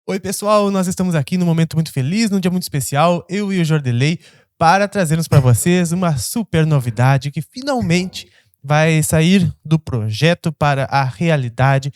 Oi, pessoal, nós estamos aqui num momento muito feliz, num dia muito especial, eu e o Jordelei, para trazermos para vocês uma super novidade que finalmente vai sair do projeto para a realidade.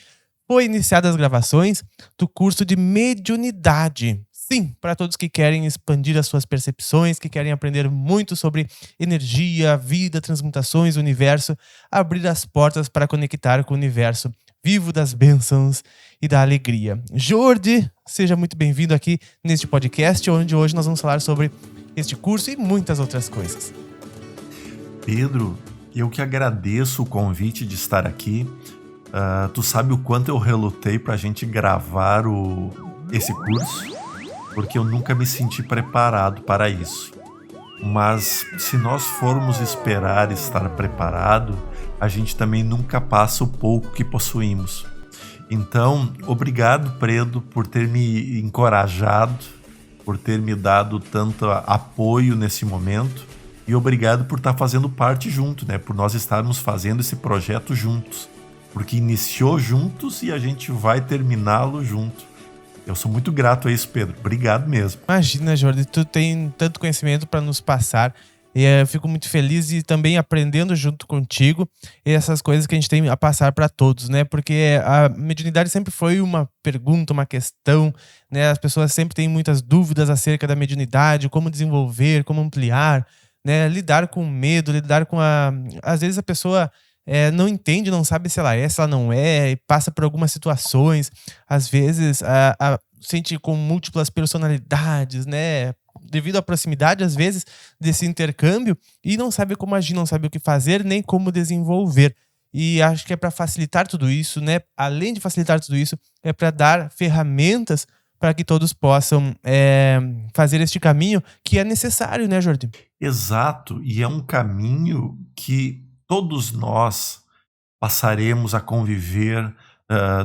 Foi iniciadas as gravações do curso de mediunidade. Sim, para todos que querem expandir as suas percepções, que querem aprender muito sobre energia, vida, transmutações, universo, abrir as portas para conectar com o universo vivo das bênçãos e da alegria. Jordi, seja muito bem-vindo aqui neste podcast, onde hoje nós vamos falar sobre este curso e muitas outras coisas. Pedro, eu que agradeço o convite de estar aqui. Tu sabe o quanto eu relutei para a gente gravar esse curso, porque eu nunca me senti preparado para isso. Mas se nós formos esperar estar preparado, a gente também nunca passa o pouco que possuímos. Então, obrigado, Pedro, por ter me encorajado, por ter me dado tanto apoio nesse momento, e obrigado por estar fazendo parte junto, né? Por nós estarmos fazendo esse projeto juntos, porque iniciou juntos e a gente vai terminá-lo junto. Eu sou muito grato a isso, Pedro. Obrigado mesmo. Imagina, Jordi, tu tem tanto conhecimento para nos passar. E eu fico muito feliz e também aprendendo junto contigo essas coisas que a gente tem a passar para todos, né? Porque a mediunidade sempre foi uma pergunta, uma questão, né? As pessoas sempre têm muitas dúvidas acerca da mediunidade, como desenvolver, como ampliar, né? Lidar com o medo, lidar com a... Às vezes a pessoa não entende, não sabe se ela é, se ela não é, e passa por algumas situações, às vezes sente com múltiplas personalidades, né? Devido à proximidade, às vezes, desse intercâmbio, e não sabe como agir, não sabe o que fazer, nem como desenvolver. E acho que é para facilitar tudo isso, né? Além de facilitar tudo isso, é para dar ferramentas para que todos possam fazer este caminho que é necessário, né, Jordi? Exato, e é um caminho que todos nós passaremos a conviver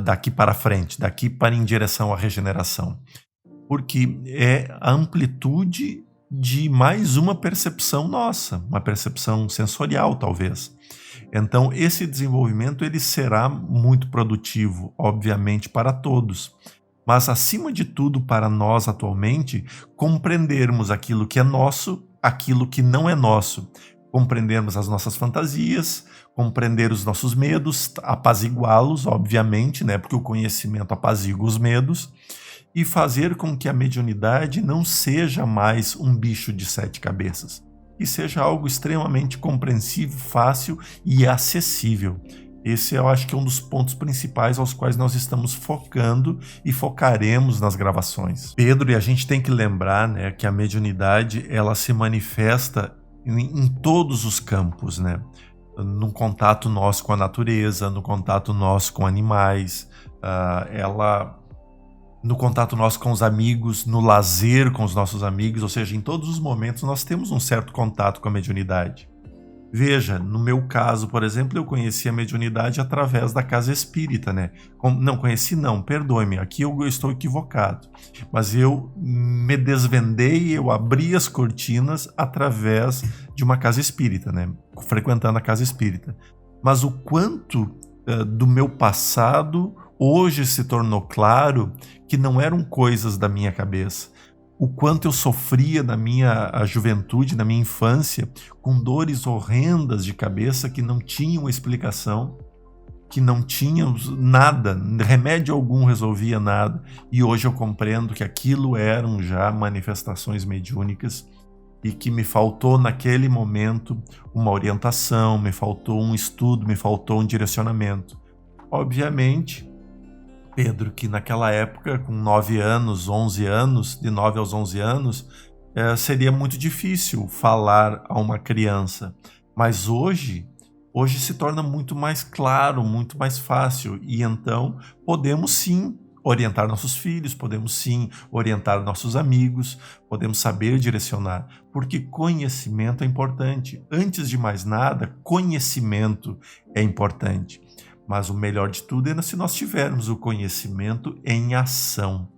daqui para frente, daqui para em direção à regeneração. Porque é a amplitude de mais uma percepção nossa, uma percepção sensorial, talvez. Então, esse desenvolvimento ele será muito produtivo, obviamente, para todos. Mas, acima de tudo, para nós atualmente, compreendermos aquilo que é nosso, aquilo que não é nosso. Compreendermos as nossas fantasias, compreender os nossos medos, apaziguá-los, obviamente, né? Porque o conhecimento apazigua os medos, e fazer com que a mediunidade não seja mais um bicho de 7 cabeças, e seja algo extremamente compreensível, fácil e acessível. Esse eu acho que é um dos pontos principais aos quais nós estamos focando e focaremos nas gravações. Pedro, e a gente tem que lembrar, né, que a mediunidade ela se manifesta em todos os campos, né? No contato nosso com a natureza, no contato nosso com animais, no contato nosso com os amigos, no lazer com os nossos amigos, ou seja, em todos os momentos nós temos um certo contato com a mediunidade. Veja, no meu caso, por exemplo, eu conheci a mediunidade através da casa espírita, né? Não conheci não, perdoe-me, aqui eu estou equivocado. Mas eu me desvendei, eu abri as cortinas através de uma casa espírita, né? Frequentando a casa espírita. Mas o quanto do meu passado hoje se tornou claro que não eram coisas da minha cabeça. O quanto eu sofria na minha juventude, na minha infância, com dores horrendas de cabeça que não tinham explicação, que não tinham nada, remédio algum resolvia nada. E hoje eu compreendo que aquilo eram já manifestações mediúnicas e que me faltou naquele momento uma orientação, me faltou um estudo, me faltou um direcionamento. Obviamente, Pedro, que naquela época, com 9 anos, 11 anos, de 9 aos 11 anos, seria muito difícil falar a uma criança. Mas hoje se torna muito mais claro, muito mais fácil. E então podemos sim orientar nossos filhos, podemos sim orientar nossos amigos, podemos saber direcionar. Porque conhecimento é importante. Antes de mais nada, conhecimento é importante. Mas o melhor de tudo é se nós tivermos o conhecimento em ação.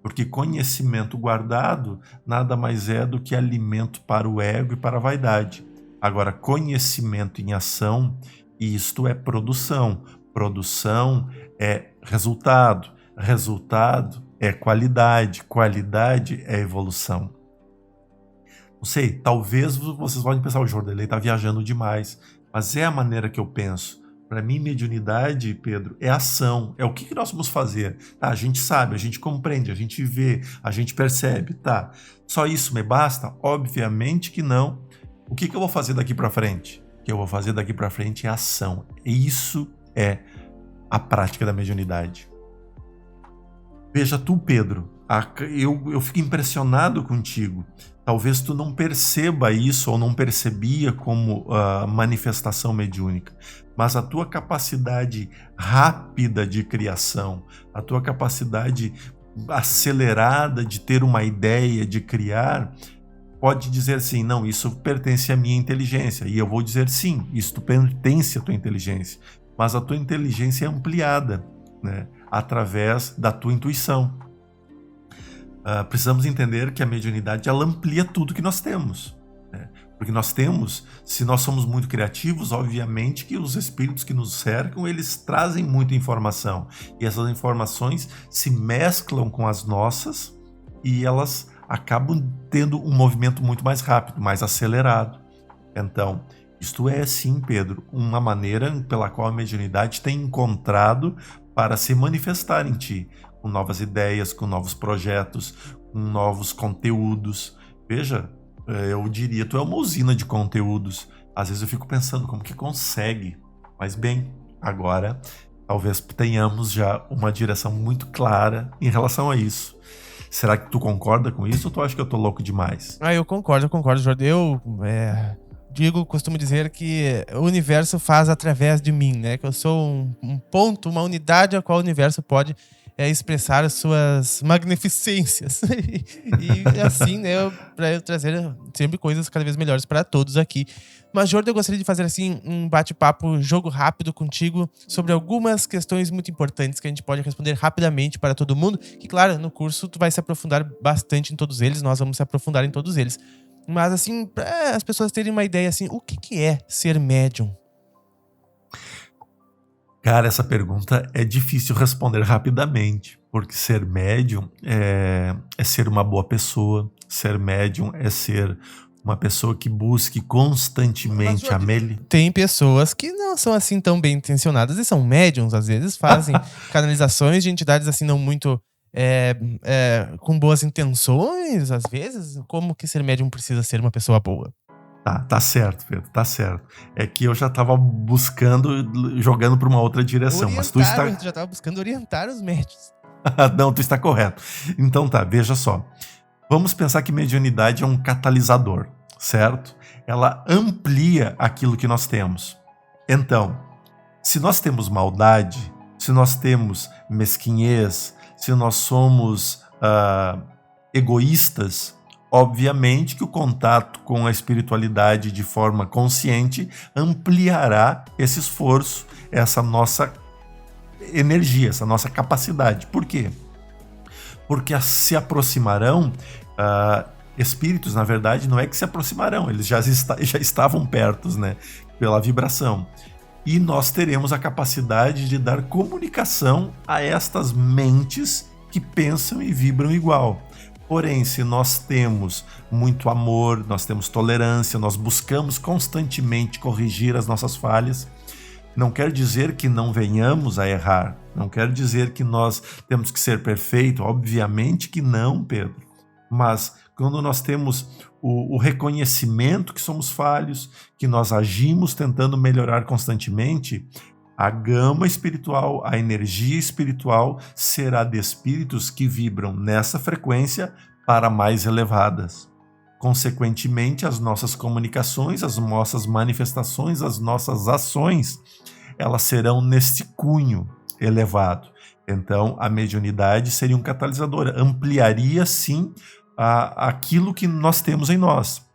Porque conhecimento guardado nada mais é do que alimento para o ego e para a vaidade. Agora, conhecimento em ação, isto é produção. Produção é resultado. Resultado é qualidade, qualidade é evolução. Não sei, talvez vocês podem pensar, o Jordan, ele está viajando demais, mas é a maneira que eu penso. Para mim, mediunidade, Pedro, é ação, é o que nós vamos fazer. Tá, a gente sabe, a gente compreende, a gente vê, a gente percebe, tá? Só isso me basta? Obviamente que não. O que eu vou fazer daqui para frente? O que eu vou fazer daqui para frente é ação. E isso é a prática da mediunidade. Veja tu, Pedro, eu fico impressionado contigo. Talvez tu não perceba isso ou não percebia como manifestação mediúnica, mas a tua capacidade rápida de criação, a tua capacidade acelerada de ter uma ideia, de criar, pode dizer assim, não, isso pertence à minha inteligência. E eu vou dizer sim, isso pertence à tua inteligência. Mas a tua inteligência é ampliada, né, através da tua intuição. Precisamos entender que a mediunidade ela amplia tudo que nós temos, né? Porque nós temos, se nós somos muito criativos, obviamente que os espíritos que nos cercam, eles trazem muita informação. E essas informações se mesclam com as nossas e elas acabam tendo um movimento muito mais rápido, mais acelerado. Então, isto é sim, Pedro, uma maneira pela qual a mediunidade tem encontrado para se manifestar em ti, com novas ideias, com novos projetos, com novos conteúdos. Veja, eu diria, tu é uma usina de conteúdos. Às vezes eu fico pensando como que consegue. Mas bem, agora talvez tenhamos já uma direção muito clara em relação a isso. Será que tu concorda com isso ou tu acha que eu tô louco demais? Eu concordo, Jordan. Eu costumo dizer que o universo faz através de mim, né? Que eu sou um ponto, uma unidade a qual o universo pode expressar as suas magnificências. e assim, né, para eu trazer sempre coisas cada vez melhores para todos aqui. Mas, Jordan, eu gostaria de fazer assim um bate-papo, jogo rápido contigo sobre algumas questões muito importantes que a gente pode responder rapidamente para todo mundo. Que, claro, no curso tu vai se aprofundar bastante em todos eles, nós vamos se aprofundar em todos eles. Mas, assim, para as pessoas terem uma ideia, assim, o que é ser médium? Cara, essa pergunta é difícil responder rapidamente, porque ser médium é ser uma boa pessoa, ser médium é ser uma pessoa que busque constantemente a melhor. Tem pessoas que não são assim tão bem intencionadas e são médiums, às vezes fazem canalizações de entidades assim não muito com boas intenções, às vezes. Como que ser médium precisa ser uma pessoa boa? Tá certo, Pedro, tá certo. É que eu já tava jogando para uma outra direção. Mas tu já tava buscando orientar os médios. Não, tu está correto. Então tá, veja só. Vamos pensar que mediunidade é um catalisador, certo? Ela amplia aquilo que nós temos. Então, se nós temos maldade, se nós temos mesquinhez, se nós somos egoístas, obviamente que o contato com a espiritualidade de forma consciente ampliará esse esforço, essa nossa energia, essa nossa capacidade. Por quê? Porque se aproximarão espíritos, na verdade, não é que se aproximarão, eles já estavam perto, né, pela vibração. E nós teremos a capacidade de dar comunicação a estas mentes que pensam e vibram igual. Porém, se nós temos muito amor, nós temos tolerância, nós buscamos constantemente corrigir as nossas falhas, não quer dizer que não venhamos a errar, não quer dizer que nós temos que ser perfeitos, obviamente que não, Pedro. Mas quando nós temos o reconhecimento que somos falhos, que nós agimos tentando melhorar constantemente, a gama espiritual, a energia espiritual será de espíritos que vibram nessa frequência para mais elevadas. Consequentemente, as nossas comunicações, as nossas manifestações, as nossas ações, elas serão neste cunho elevado. Então, a mediunidade seria um catalisador, ampliaria sim aquilo que nós temos em nós.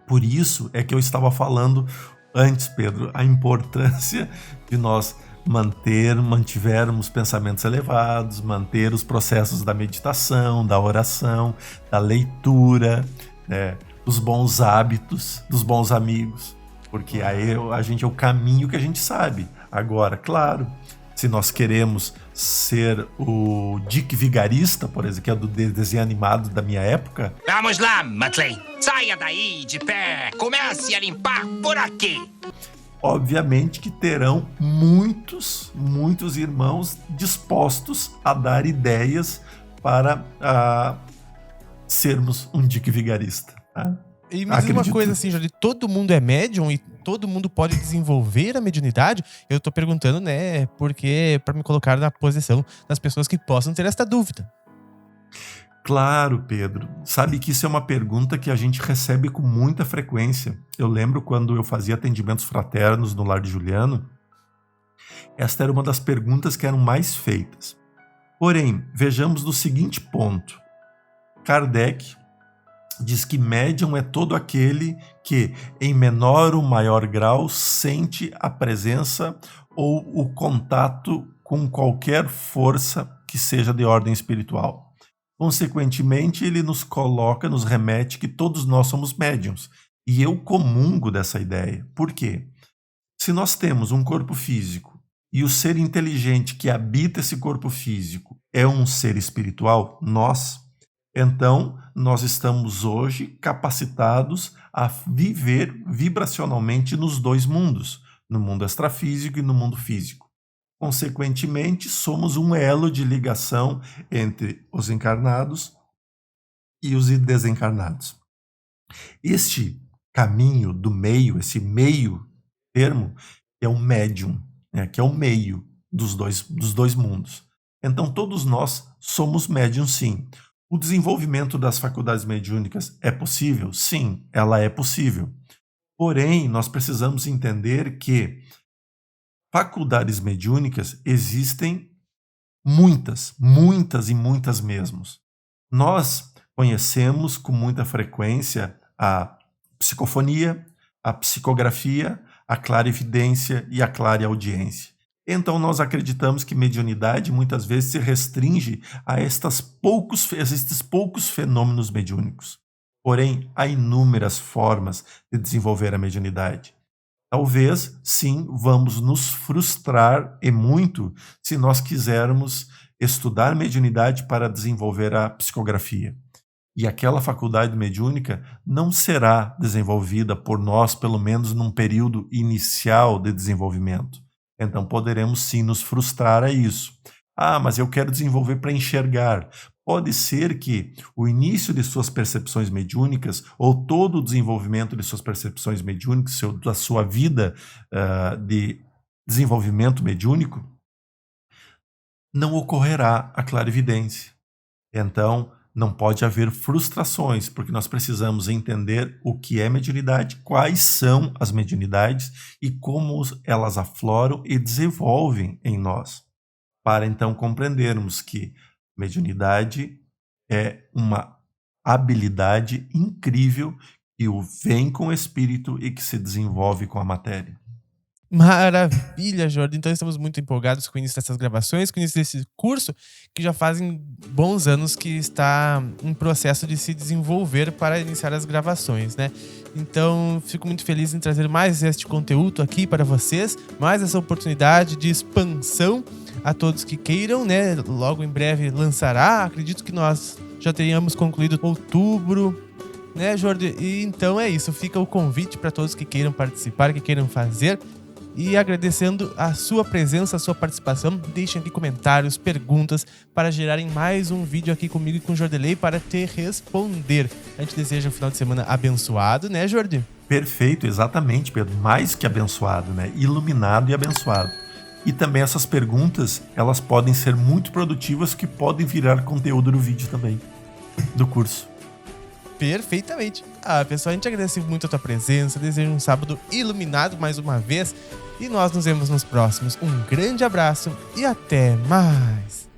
Por isso é que eu estava falando antes, Pedro, a importância de nós mantivermos pensamentos elevados, manter os processos da meditação, da oração, da leitura, né, dos bons hábitos, dos bons amigos, porque aí a gente é o caminho que a gente sabe. Agora, claro, Se nós queremos ser o Dick Vigarista, por exemplo, que é do desenho animado da minha época. Vamos lá, Muttley. Saia daí de pé. Comece a limpar por aqui. Obviamente que terão muitos irmãos dispostos a dar ideias para sermos um Dick Vigarista. Tá? E me diz uma coisa assim, Jordi, todo mundo é médium e todo mundo pode desenvolver a mediunidade? Eu tô perguntando, né, porque para me colocar na posição das pessoas que possam ter esta dúvida. Claro, Pedro. Sabe que isso é uma pergunta que a gente recebe com muita frequência. Eu lembro quando eu fazia atendimentos fraternos no Lar de Juliano, esta era uma das perguntas que eram mais feitas. Porém, vejamos do seguinte ponto. Kardec diz que médium é todo aquele que, em menor ou maior grau, sente a presença ou o contato com qualquer força que seja de ordem espiritual. Consequentemente, ele nos coloca, nos remete que todos nós somos médiums. E eu comungo dessa ideia. Por quê? Se nós temos um corpo físico e o ser inteligente que habita esse corpo físico é um ser espiritual, então nós estamos hoje capacitados a viver vibracionalmente nos dois mundos, no mundo extrafísico e no mundo físico. Consequentemente, somos um elo de ligação entre os encarnados e os desencarnados. Este caminho do meio, esse meio termo, é o médium, né, que é o meio dos dois mundos. Então, todos nós somos médium, sim. O desenvolvimento das faculdades mediúnicas é possível? Sim, ela é possível. Porém, nós precisamos entender que faculdades mediúnicas existem muitas e muitas mesmo. Nós conhecemos com muita frequência a psicofonia, a psicografia, a clarividência e a clareaudiência. Então nós acreditamos que mediunidade muitas vezes se restringe a estes poucos fenômenos mediúnicos. Porém, há inúmeras formas de desenvolver a mediunidade. Talvez, sim, vamos nos frustrar e muito se nós quisermos estudar mediunidade para desenvolver a psicografia. E aquela faculdade mediúnica não será desenvolvida por nós, pelo menos num período inicial de desenvolvimento. Então poderemos sim nos frustrar a isso. Mas eu quero desenvolver para enxergar. Pode ser que o início de suas percepções mediúnicas ou todo o desenvolvimento de suas percepções mediúnicas, da sua vida de desenvolvimento mediúnico, não ocorrerá a clarividência. Então, não pode haver frustrações, porque nós precisamos entender o que é mediunidade, quais são as mediunidades e como elas afloram e desenvolvem em nós, para então compreendermos que mediunidade é uma habilidade incrível que vem com o espírito e que se desenvolve com a matéria. Maravilha, Jordi. Então estamos muito empolgados com o início dessas gravações, com o início desse curso, que já fazem bons anos que está em processo de se desenvolver para iniciar as gravações, né? Então fico muito feliz em trazer mais este conteúdo aqui para vocês, mais essa oportunidade de expansão a todos que queiram, né? Logo em breve lançará, acredito que nós já tenhamos concluído outubro, né, Jordi? E então é isso, fica o convite para todos que queiram participar, que queiram fazer. E agradecendo a sua presença, a sua participação, deixem aqui comentários, perguntas para gerarem mais um vídeo aqui comigo e com o Jordelei para te responder. A gente deseja um final de semana abençoado, né, Jordi? Perfeito, exatamente, Pedro. Mais que abençoado, né? Iluminado e abençoado. E também essas perguntas, elas podem ser muito produtivas, que podem virar conteúdo do vídeo também, do curso. Perfeitamente. Pessoal, a gente agradece muito a tua presença, desejo um sábado iluminado mais uma vez e nós nos vemos nos próximos. Um grande abraço e até mais!